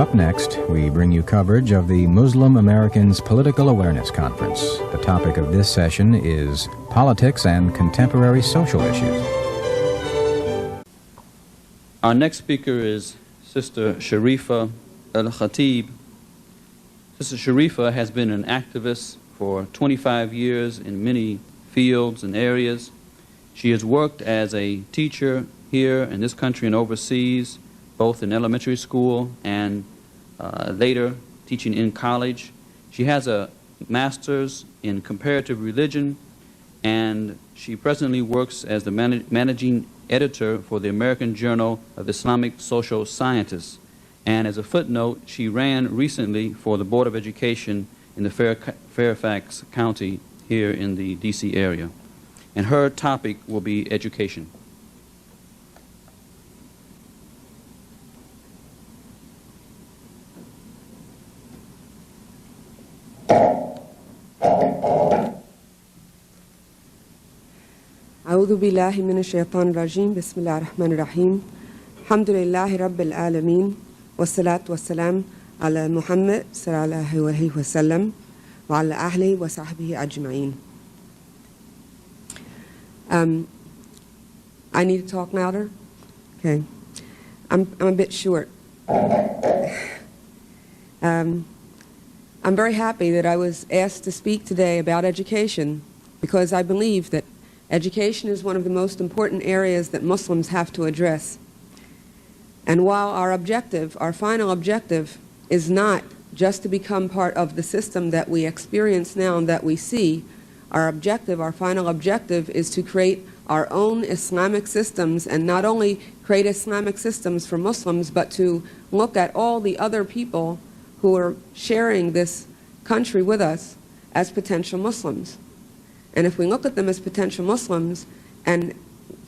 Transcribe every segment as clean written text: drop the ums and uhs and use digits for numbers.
Up next, we bring you coverage of the Muslim Americans Political Awareness Conference. The topic of this session is politics and contemporary social issues. Our next speaker is Sister Sharifa Alkhateeb. Sister Sharifa has been an activist for 25 years in many fields and areas. She has worked as a teacher here in this country and overseas, both in elementary school and later teaching in college. She has a master's in comparative religion, and she presently works as the managing editor for the American Journal of Islamic Social Scientists. And as a footnote, she ran recently for the Board of Education in the Fairfax County here in the D.C. area. And her topic will be education. أعوذ بالله من الشيطان الرجيم بسم الله الرحمن الرحيم الحمد لله رب العالمين والصلاة والسلام على محمد صلى الله عليه وسلم وعلى أهله وصحبه أجمعين. I need to talk louder? Okay. I'm a bit short. I'm very happy that I was asked to speak today about education, because I believe that education is one of the most important areas that Muslims have to address. And while our objective, our final objective, is not just to become part of the system that we experience now and that we see, our objective, our final objective, is to create our own Islamic systems, and not only create Islamic systems for Muslims, but to look at all the other people who are sharing this country with us as potential Muslims. And if we look at them as potential Muslims and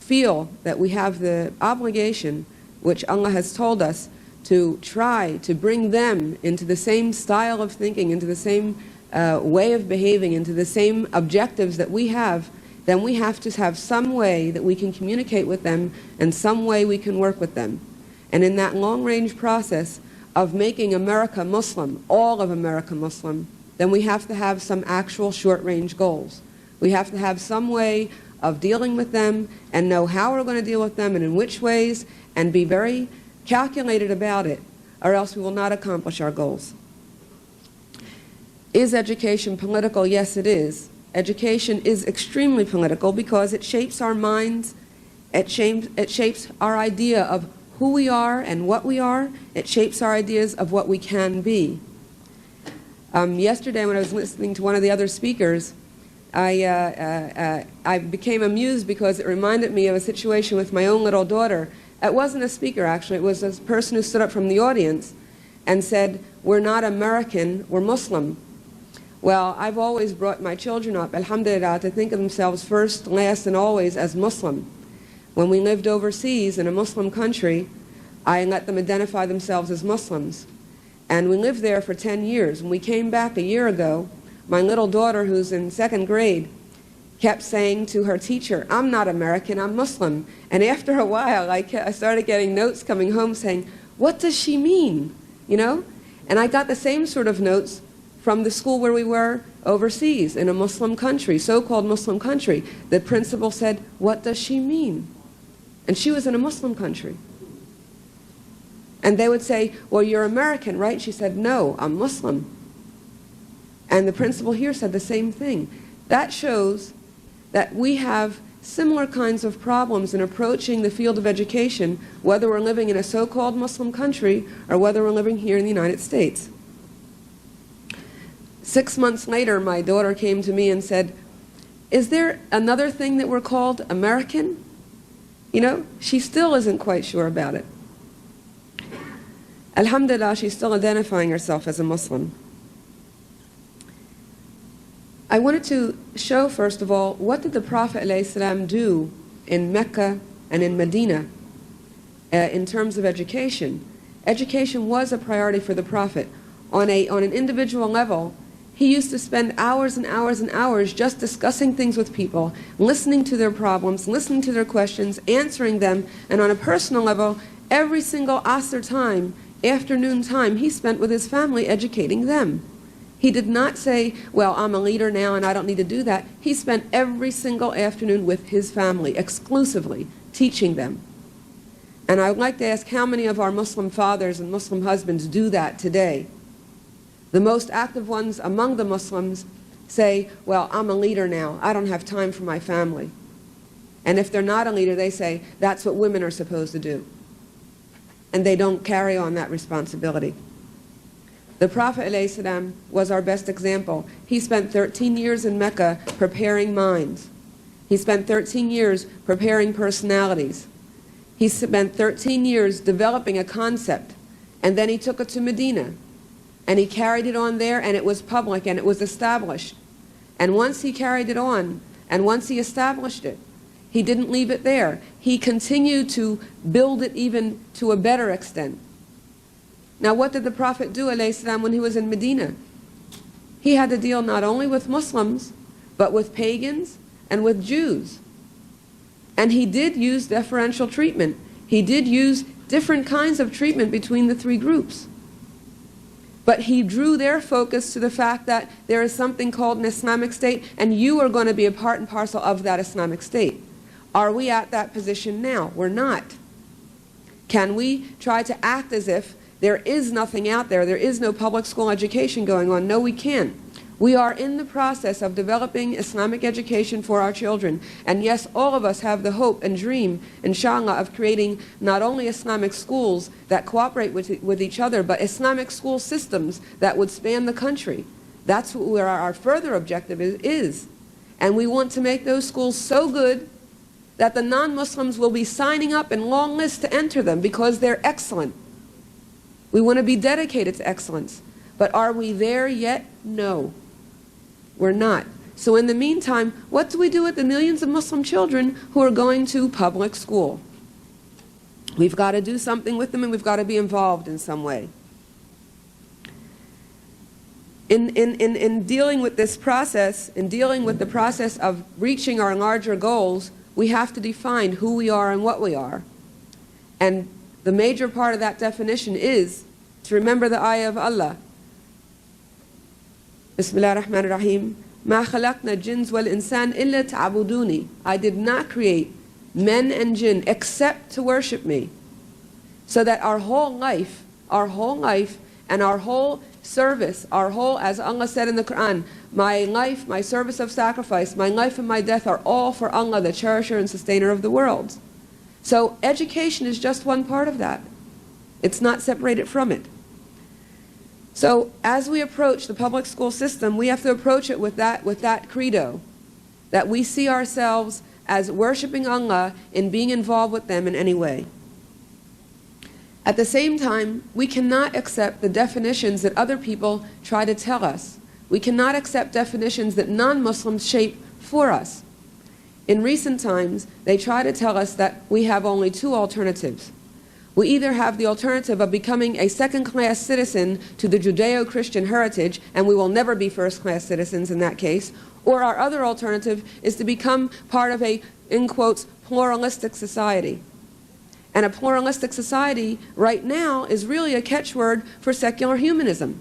feel that we have the obligation, which Allah has told us, to try to bring them into the same style of thinking, into the same way of behaving, into the same objectives that we have, then we have to have some way that we can communicate with them and some way we can work with them. And in that long-range process of making America Muslim, all of America Muslim, then we have to have some actual short-range goals. We have to have some way of dealing with them and know how we're going to deal with them and in which ways, and be very calculated about it, or else we will not accomplish our goals. Is education political? Yes, it is. Education is extremely political because it shapes our minds, it shapes our idea of who we are and what we are, it shapes our ideas of what we can be. Yesterday when I was listening to one of the other speakers, I became amused because it reminded me of a situation with my own little daughter. It wasn't a speaker, actually. It was a person who stood up from the audience and said, "We're not American, we're Muslim." Well, I've always brought my children up, alhamdulillah, to think of themselves first, last, and always as Muslim. When we lived overseas in a Muslim country, I let them identify themselves as Muslims. And we lived there for 10 years. When we came back a year ago, my little daughter, who's in 2nd grade, kept saying to her teacher, "I'm not American, I'm Muslim." And after a while, I started getting notes coming home saying, "What does she mean?" You know? And I got the same sort of notes from the school where we were overseas in a Muslim country, so-called Muslim country. The principal said, "What does she mean?" And she was in a Muslim country. And they would say, "Well, you're American, right?" She said, "No, I'm Muslim." And the principal here said the same thing. That shows that we have similar kinds of problems in approaching the field of education, whether we're living in a so-called Muslim country or whether we're living here in the United States. 6 months later, my daughter came to me and said, "Is there another thing that we're called American?" You know, she still isn't quite sure about it. Alhamdulillah, she's still identifying herself as a Muslim. I wanted to show, first of all, what did the Prophet ﷺ do in Mecca and in Medina in terms of education. Education was a priority for the Prophet. On an individual level, he used to spend hours and hours and hours just discussing things with people, listening to their problems, listening to their questions, answering them, and on a personal level, every single Asr time, afternoon time he spent with his family educating them. He did not say, well, I'm a leader now and I don't need to do that. He spent every single afternoon with his family, exclusively, teaching them. And I would like to ask how many of our Muslim fathers and Muslim husbands do that today? The most active ones among the Muslims say, well, I'm a leader now. I don't have time for my family. And if they're not a leader, they say, that's what women are supposed to do. And they don't carry on that responsibility. The Prophet ﷺ was our best example. He spent 13 years in Mecca preparing minds. He spent 13 years preparing personalities. He spent 13 years developing a concept, and then he took it to Medina, and he carried it on there, and it was public, and it was established. And once he carried it on, and once he established it, he didn't leave it there. He continued to build it even to a better extent. Now, what did the Prophet do, ﷺ, when he was in Medina? He had to deal not only with Muslims, but with pagans and with Jews. And he did use deferential treatment. He did use different kinds of treatment between the three groups. But he drew their focus to the fact that there is something called an Islamic State, and you are going to be a part and parcel of that Islamic State. Are we at that position now? We're not. Can we try to act as if there is nothing out there, there is no public school education going on? No, we can't. We are in the process of developing Islamic education for our children. And yes, all of us have the hope and dream, inshallah, of creating not only Islamic schools that cooperate with each other, but Islamic school systems that would span the country. That's where our further objective is. And we want to make those schools so good that the non-Muslims will be signing up in long lists to enter them because they're excellent. We want to be dedicated to excellence. But are we there yet? No, we're not. So in the meantime, what do we do with the millions of Muslim children who are going to public school? We've got to do something with them, and we've got to be involved in some way. In dealing with this process, in dealing with the process of reaching our larger goals, we have to define who we are and what we are. And the major part of that definition is to remember the ayah of Allah. Bismillah ar-Rahman ar-Rahim. مَا خَلَقْنَا الْجِنَّ وَالْإِنسَانَ إِلَّا تَعْبُدُونِي. I did not create men and jinn except to worship me. So that our whole life and our whole service, as Allah said in the Quran, my life, my service of sacrifice, my life and my death are all for Allah, the cherisher and sustainer of the world. So education is just one part of that. It's not separated from it. So as we approach the public school system, we have to approach it with that credo, that we see ourselves as worshiping Allah in being involved with them in any way. At the same time, we cannot accept the definitions that other people try to tell us. We cannot accept definitions that non-Muslims shape for us. In recent times, they try to tell us that we have only two alternatives. We either have the alternative of becoming a second-class citizen to the Judeo-Christian heritage, and we will never be first-class citizens in that case, or our other alternative is to become part of a, in quotes, pluralistic society. And a pluralistic society right now is really a catchword for secular humanism.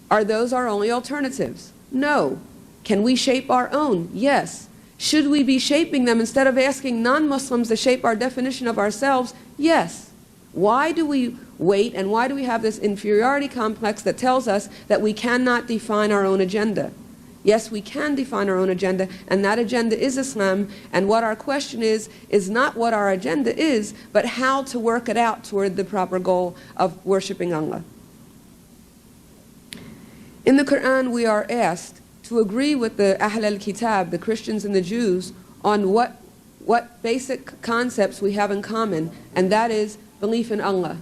Are those our only alternatives? No. Can we shape our own? Yes. Should we be shaping them instead of asking non-Muslims to shape our definition of ourselves? Yes. Why do we wait, and why do we have this inferiority complex that tells us that we cannot define our own agenda? Yes, we can define our own agenda, and that agenda is Islam, and what our question is not what our agenda is, but how to work it out toward the proper goal of worshiping Allah. In the Quran, we are asked to agree with the Ahl al-Kitab, the Christians and the Jews, on what basic concepts we have in common, and that is belief in Allah.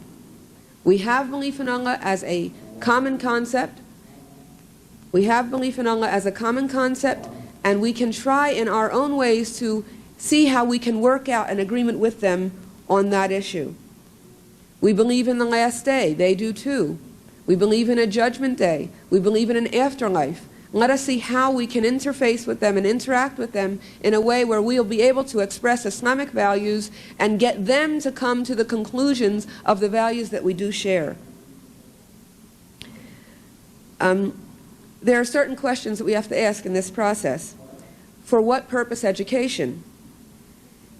We have belief in Allah as a common concept. We have belief in Allah as a common concept, and we can try in our own ways to see how we can work out an agreement with them on that issue. We believe in the last day. They do too. We believe in a judgment day. We believe in an afterlife. Let us see how we can interface with them and interact with them in a way where we'll be able to express Islamic values and get them to come to the conclusions of the values that we do share. There are certain questions that we have to ask in this process. For what purpose education?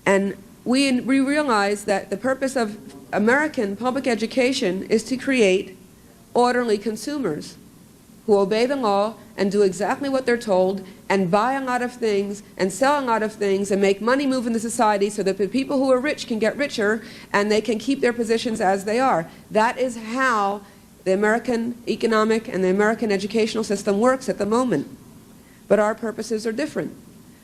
And we realize that the purpose of American public education is to create orderly consumers who obey the law and do exactly what they're told and buy a lot of things and sell a lot of things and make money move in the society so that the people who are rich can get richer and they can keep their positions as they are. That is how the American economic and the American educational system works at the moment. But our purposes are different.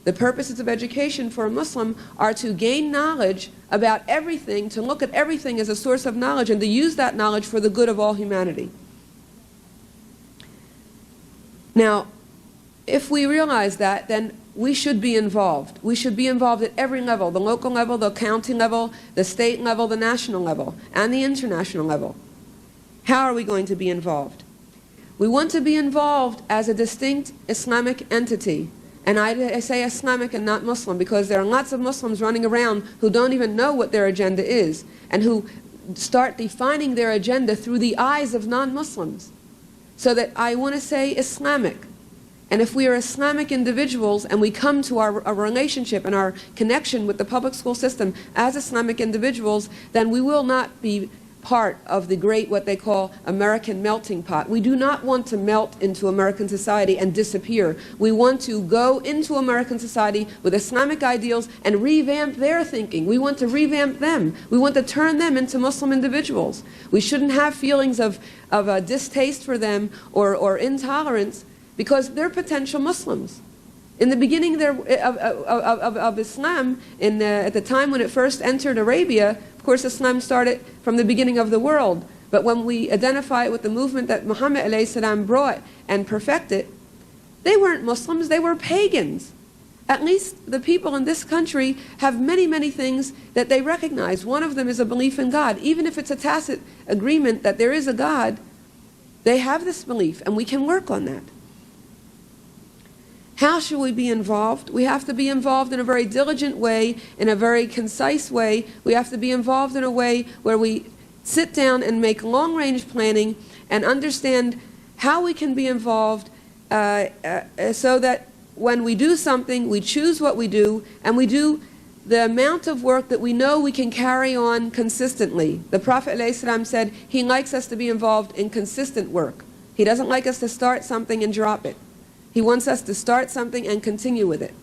The purposes of education for a Muslim are to gain knowledge about everything, to look at everything as a source of knowledge and to use that knowledge for the good of all humanity. Now, if we realize that, then we should be involved. We should be involved at every level, the local level, the county level, the state level, the national level, and the international level. How are we going to be involved? We want to be involved as a distinct Islamic entity. And I say Islamic and not Muslim because there are lots of Muslims running around who don't even know what their agenda is and who start defining their agenda through the eyes of non-Muslims. So that I want to say Islamic. And if we are Islamic individuals and we come to our relationship and our connection with the public school system as Islamic individuals, then we will not be part of the great, what they call, American melting pot. We do not want to melt into American society and disappear. We want to go into American society with Islamic ideals and revamp their thinking. We want to revamp them. We want to turn them into Muslim individuals. We shouldn't have feelings of a distaste for them or intolerance because they're potential Muslims. In the beginning of Islam, at the time when it first entered Arabia, of course Islam started from the beginning of the world. But when we identify it with the movement that Muhammad ﷺ brought and perfected, they weren't Muslims, they were pagans. At least the people in this country have many, many things that they recognize. One of them is a belief in God. Even if it's a tacit agreement that there is a God, they have this belief, and we can work on that. How should we be involved? We have to be involved in a very diligent way, in a very concise way. We have to be involved in a way where we sit down and make long-range planning and understand how we can be involved so that when we do something, we choose what we do, and we do the amount of work that we know we can carry on consistently. The Prophet ﷺ said he likes us to be involved in consistent work. He doesn't like us to start something and drop it. He wants us to start something and continue with it.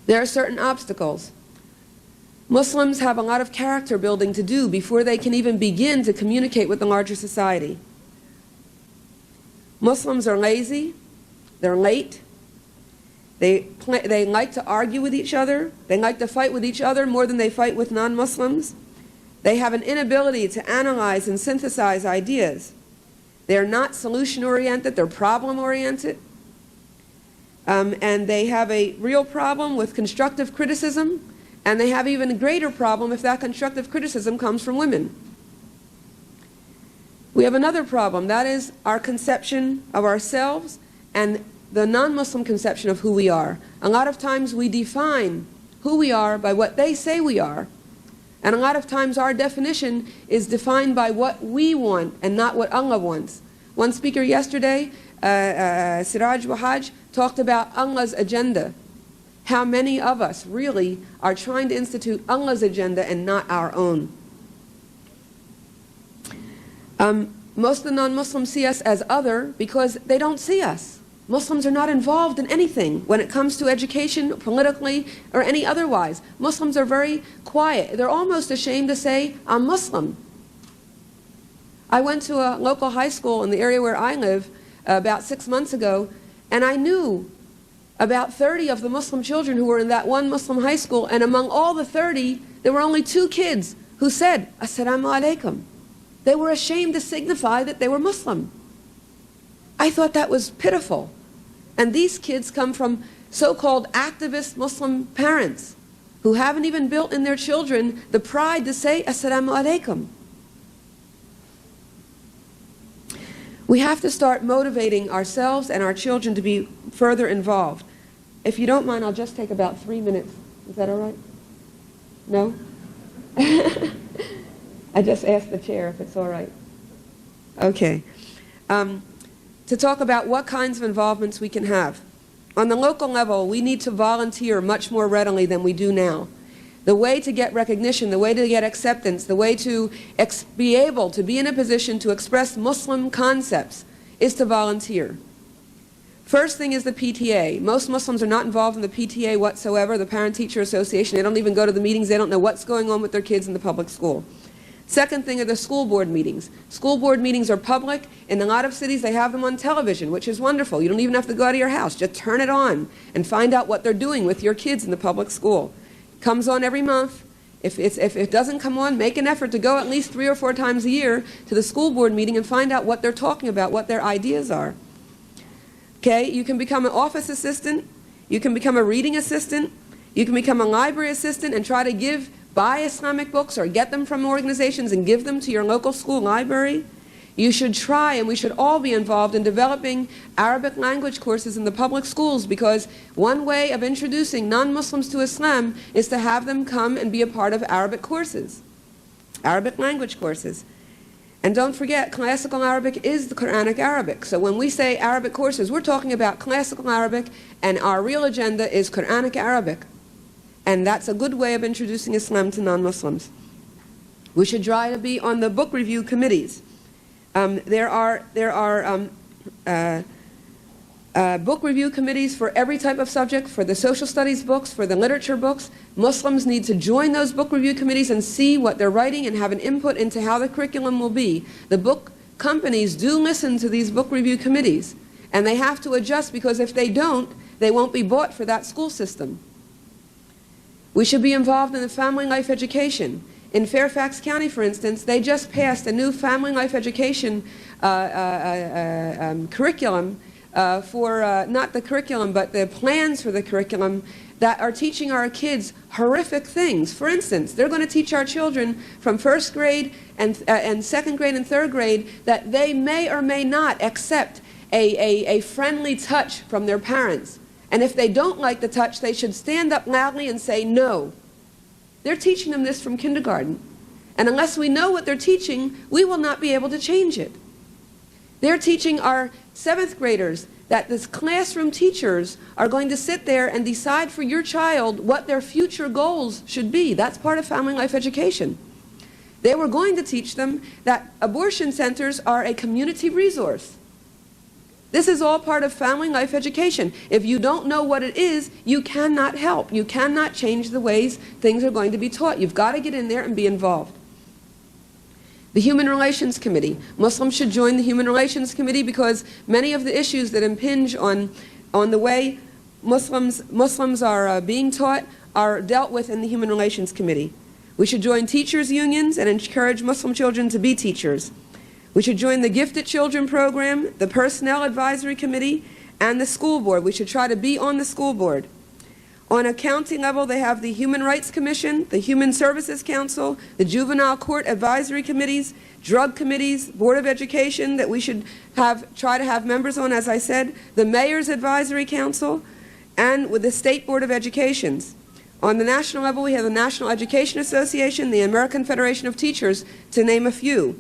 There are certain obstacles. Muslims have a lot of character building to do before they can even begin to communicate with the larger society. Muslims are lazy, they're late, they like to argue with each other, they like to fight with each other more than they fight with non-Muslims. They have an inability to analyze and synthesize ideas. They're not solution-oriented, they're problem-oriented. And they have a real problem with constructive criticism, and they have even a greater problem if that constructive criticism comes from women. We have another problem, that is our conception of ourselves and the non-Muslim conception of who we are. A lot of times we define who we are by what they say we are. And a lot of times our definition is defined by what we want and not what Allah wants. One speaker yesterday, Siraj Wahaj, talked about Allah's agenda. How many of us really are trying to institute Allah's agenda and not our own. Most of the non-Muslims see us as other because they don't see us. Muslims are not involved in anything when it comes to education, politically, or any otherwise. Muslims are very quiet. They're almost ashamed to say, I'm Muslim. I went to a local high school in the area where I live about 6 months ago, and I knew about 30 of the Muslim children who were in that one Muslim high school, and among all the 30, there were only 2 kids who said, Assalamu alaikum. They were ashamed to signify that they were Muslim. I thought that was pitiful. And these kids come from so-called activist Muslim parents who haven't even built in their children the pride to say Assalamu alaikum. We have to start motivating ourselves and our children to be further involved. If you don't mind, I'll just take about 3 minutes. Is that all right? No? I just asked the chair if it's all right. Okay. To talk about what kinds of involvements we can have. On the local level, we need to volunteer much more readily than we do now. The way to get recognition, the way to get acceptance, the way to be able to be in a position to express Muslim concepts is to volunteer. First thing is the PTA. Most Muslims are not involved in the PTA whatsoever, the Parent-Teacher Association. They don't even go to the meetings. They don't know what's going on with their kids in the public school. Second thing are the school board meetings. School board meetings are public. In a lot of cities, they have them on television, which is wonderful. You don't even have to go out of your house. Just turn it on and find out what they're doing with your kids in the public school. Comes on every month. If it doesn't come on, make an effort to go at least 3 or 4 times a year to the school board meeting and find out what they're talking about, what their ideas are. Okay, you can become an office assistant. You can become a reading assistant. You can become a library assistant and try to buy Islamic books or get them from organizations and give them to your local school library. You should try, and we should all be involved in developing Arabic language courses in the public schools, because one way of introducing non-Muslims to Islam is to have them come and be a part of Arabic courses, Arabic language courses. And don't forget, classical Arabic is the Quranic Arabic. So when we say Arabic courses, we're talking about classical Arabic, and our real agenda is Quranic Arabic. And that's a good way of introducing Islam to non-Muslims. We should try to be on the book review committees. There are book review committees for every type of subject, for the social studies books, for the literature books. Muslims need to join those book review committees and see what they're writing and have an input into how the curriculum will be. The book companies do listen to these book review committees, and they have to adjust, because if they don't, they won't be bought for that school system. We should be involved in the family life education. In Fairfax County, for instance, they just passed a new family life education curriculum for, not the curriculum, but the plans for the curriculum that are teaching our kids horrific things. For instance, they're going to teach our children from first grade and second grade and third grade that they may or may not accept a friendly touch from their parents. And if they don't like the touch, they should stand up loudly and say no. They're teaching them this from kindergarten. And unless we know what they're teaching, we will not be able to change it. They're teaching our 7th graders that the classroom teachers are going to sit there and decide for your child what their future goals should be. That's part of family life education. They were going to teach them that abortion centers are a community resource. This is all part of family life education. If you don't know what it is, you cannot help. You cannot change the ways things are going to be taught. You've got to get in there and be involved. The Human Relations Committee. Muslims should join the Human Relations Committee, because many of the issues that impinge on the way Muslims are being taught are dealt with in the Human Relations Committee. We should join teachers' unions and encourage Muslim children to be teachers. We should join the Gifted Children Program, the Personnel Advisory Committee, and the school board. We should try to be on the school board. On a county level, they have the Human Rights Commission, the Human Services Council, the Juvenile Court Advisory Committees, drug committees, Board of Education that we should try to have members on, as I said, the Mayor's Advisory Council, and with the State Board of Educations. On the national level, we have the National Education Association, the American Federation of Teachers, to name a few.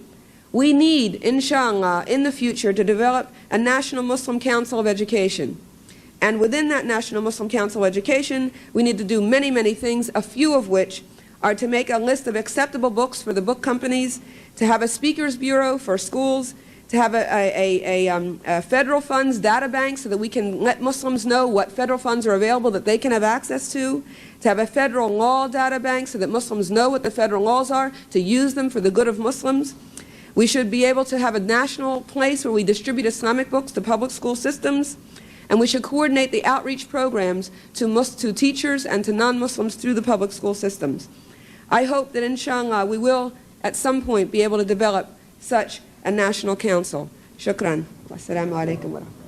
We need, inshallah, in the future to develop a National Muslim Council of Education. And within that National Muslim Council of Education, we need to do many, many things, a few of which are to make a list of acceptable books for the book companies, to have a speakers bureau for schools, to have a federal funds data bank so that we can let Muslims know what federal funds are available that they can have access to have a federal law data bank so that Muslims know what the federal laws are, to use them for the good of Muslims. We should be able to have a national place where we distribute Islamic books to public school systems, and we should coordinate the outreach programs to teachers and to non-Muslims through the public school systems. I hope that inshallah we will at some point be able to develop such a national council. Shukran. Wassalamu alaikum wa rahmatullah.